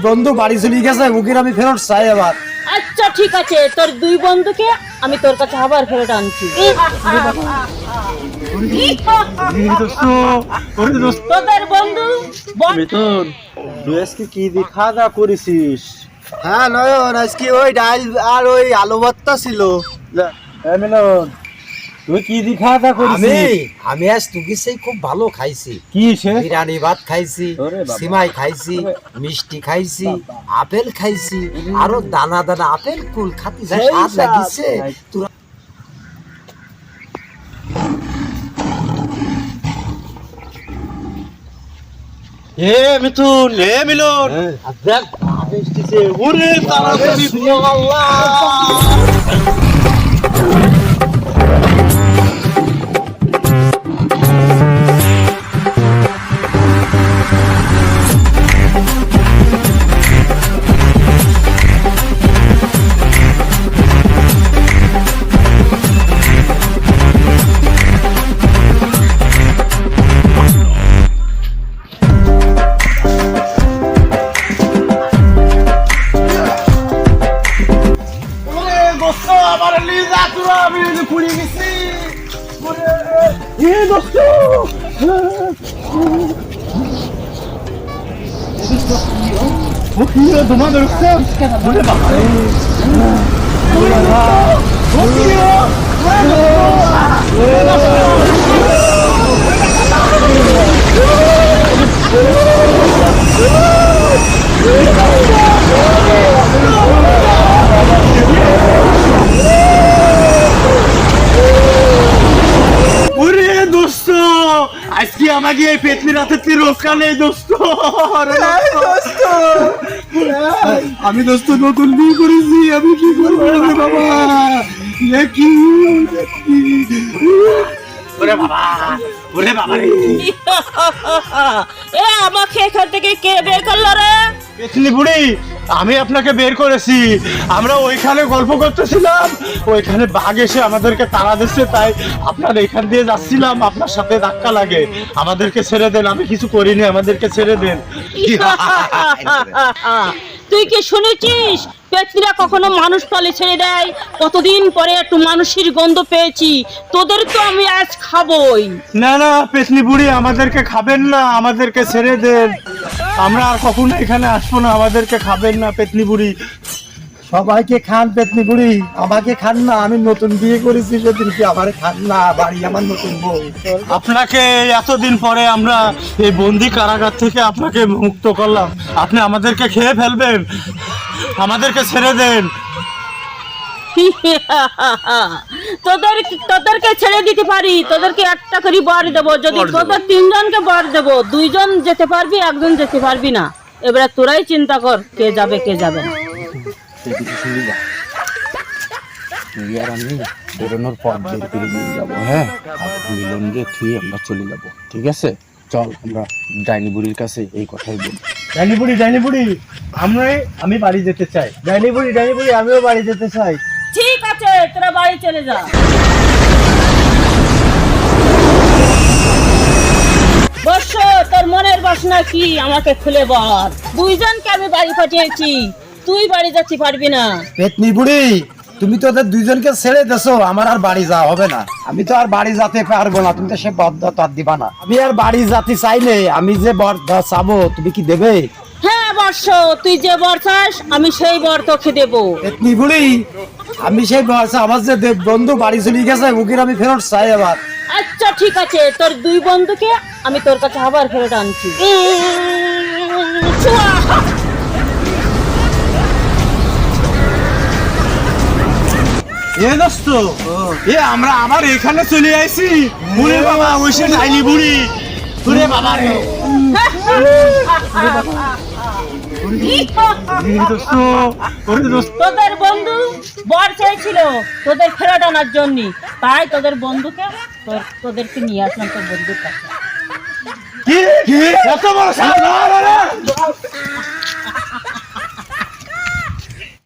বন্ধু বাড়ি চলে গেছে, ওকে আমি ফেরত চাই আবার। আচ্ছা ঠিক আছে, তোর দুই বন্ধুকে আমি তোর কাছে আবার ফেরত আনছি। তোদের বন্ধু মিথুন, তুই আজকে কি দিয়ে খাওয়া দাওয়া করেছিস? হ্যাঁ নয়ন, আজকে ওই ডাল আর ওই আলু ভর্তা ছিল। মিলন, তুই কি দিয়ে খাওয়া দাওয়া করেছিস? আমি আজ তুকি সেই খুব ভালো খাইছি। কি সে? বিরিয়ানি ভাত খাইছি, ওরে বাবা। সিমাই খাইছি, মিষ্টি খাইছি, আপেল খাইছি, আরো দানা দানা আপেল কুল খাতি যা সেই স্বাদ স্বাদ। লাগিছে। তোরা এ মিথুন, এ মিলন, দেখ ভাত এসেছে। ওরে তাড়াতাড়ি আজকে আমাকে এই পেতনি রাতের তুই রোজকা নেই দোস্ত। আমি দোস্ত নতুন বিয়ে করেছি, আমি কি করবো রে বাবা? এ কি ওরে বাবা, ওরে বাবা রে। এ আমাকে এখান থেকে কে বের করলো রে? পেতনি বুড়ি, আমি আপনাকে বের করেছি। আমরা ওইখানে গল্প করতেছিলাম, ওইখানে বাঘ এসে আমাদেরকে তাড়া দিচ্ছে, তাই আপনার এখান দিয়ে যাচ্ছিলাম, আপনার সাথে ধাক্কা লাগে। আমাদেরকে ছেড়ে দেন, আমি কিছু করিনি, আমাদেরকে ছেড়ে দেন। তুই কি শুনেছিস পেতনিরা কখনো মানুষ পালে ছেড়ে দেয়? কতদিন পরে একটু মানুষের গন্ধ পেয়েছি, তোদের তো আমি আজ খাবই। না না পেতনি বুড়ি, আমাদেরকে খাবেন না, আমাদেরকে ছেড়ে দেন। আমরা আর কখনো এখানে আসবো না, আমাদেরকে খাবেন না পেতনি বুড়ি। সবাইকে খান পেতনি বুড়ি, আমাকে খান না। আমি নতুন বিয়ে করেছি, সেদিনকে আমার খান না, বাড়ি আমার নতুন বউ। আপনাকে এতদিন পরে আমরা এই বন্দি কারাগার থেকে আপনাকে মুক্ত করলাম, আপনি আমাদেরকে খেয়ে ফেলবেন? আমাদেরকে ছেড়ে দেন। তোদেরকে ছেড়ে দিতে পারি, তোদেরকে একটা করে বর দেবো। যদি তোদের তিনজনকে বর দেবো, দুইজন যেতে পারবি, একজন যেতে পারবি না। এবারে তোরাই চিন্তা কর কে যাবে কে যাবে না। আর আমি বেরোনোর পর বের করে নিয়ে যাবো। হ্যাঁ, আর মিলনকে থুয়ে আমরা চলে যাবো, ঠিক আছে? চল আমরা ডাইনি বুড়ির কাছে এই কথাই বলি। ডাইনি বুড়ি, আমি বাড়ি যেতে চাই। ডাইনি বুড়ি, আমিও বাড়ি যেতে চাই। ঠিক আছে, তোরা বাড়ি চলে যা। বর্ষ, তোর মনের বাসনা কি আমাকে খুলে বল। দুইজনকে আমি বাড়ি পাঠিয়েছি, তুই বাড়ি যাচ্ছি পারবি না। পেতনি বুড়ি, তুমি তো ওদের দুইজনকে ছেড়ে দেছো, আমার আর বাড়ি যাওয়া হবে না। আমি তো আর বাড়ি যেতে পারবো না, তুমি তো সে বদ্ধ দিবা না। আমি আর বাড়ি যেতে চাইলে আমি যে বর চাবো, তুমি কি দেবে? হ্যাঁ বর্ষ, তুই যে বর চাস আমি সেই বর তোকে দেবো। পেতনি বুড়ি, আমি সেই বর আমার যে বন্ধু বাড়ি চলে গেছে, ওকে আমি ফেরত চাই আবার। আচ্ছা ঠিক আছে, তোর দুই বন্ধুকে আমি তোর কাছে আবার ফেরত আনছি। এ দোস্ত, এ আমরা আবার এখানে চলে আইছি। ওরে বাবা, ওই সে ডাইনি বুড়ি। ওরে বাবা রে। তোদের বন্ধু বর চেয়েছিল তোদের ফেরত আনার জন্য, তাই তোদের বন্ধুকে তোদেরকে নিয়ে আসলাম তোর বন্ধুর কাছে। কি এত বড় সাহস?